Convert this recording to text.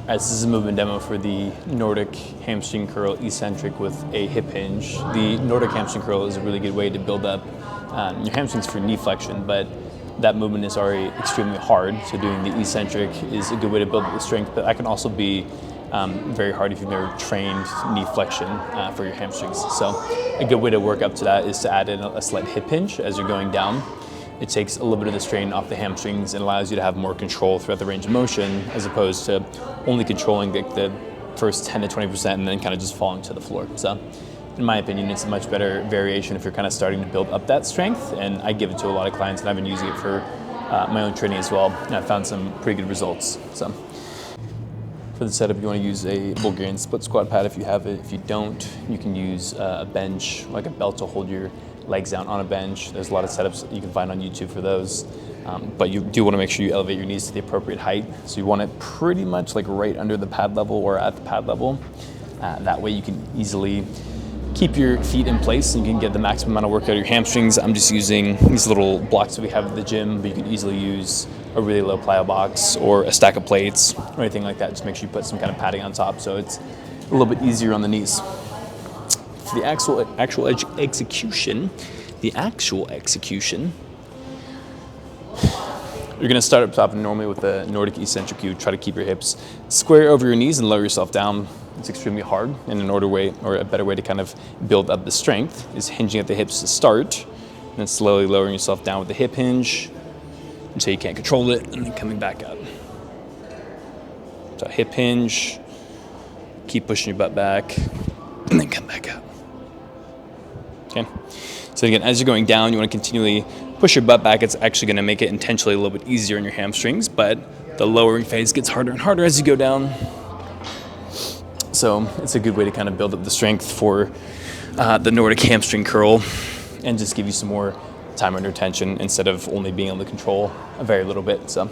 This is a movement demo for the Nordic hamstring curl eccentric with a hip hinge. The Nordic hamstring curl is a really good way to build up your hamstrings for knee flexion, but that movement is already extremely hard, so doing the eccentric is a good way to build up the strength, but that can also be very hard if you've never trained knee flexion for your hamstrings. So a good way to work up to that is to add in a slight hip hinge as you're going down. It takes a little bit of the strain off the hamstrings and allows you to have more control throughout the range of motion, as opposed to only controlling the first 10 to 20% and then kind of just falling to the floor. So in my opinion, it's a much better variation if you're kind of starting to build up that strength, and I give it to a lot of clients, and I've been using it for my own training as well, and I've found some pretty good results. So for the setup, you want to use a Bulgarian split squat pad if you have it. If you don't, you can use a bench, like a belt to hold your legs down on a bench. There's a lot of setups that you can find on YouTube for those. But you do want to make sure you elevate your knees to the appropriate height. So you want it pretty much like right under the pad level or at the pad level. That way you can easily keep your feet in place and you can get the maximum amount of work out of your hamstrings. I'm just using these little blocks that we have at the gym, but you can easily use a really low plyo box or a stack of plates or anything like that. Just make sure you put some kind of padding on top so it's a little bit easier on the knees. For the actual execution, you're gonna start up top, and normally with the Nordic eccentric, you try to keep your hips square over your knees and lower yourself down. It's extremely hard, and a better way to kind of build up the strength is hinging at the hips to start, and then slowly lowering yourself down with the hip hinge until you can't control it, and then coming back up. So hip hinge, keep pushing your butt back, and then come back up. Okay. So again, as you're going down, you want to continually push your butt back. It's actually going to make it intentionally a little bit easier on your hamstrings, but the lowering phase gets harder and harder as you go down. So it's a good way to kind of build up the strength for the Nordic hamstring curl and just give you some more time under tension instead of only being able to control a very little bit. So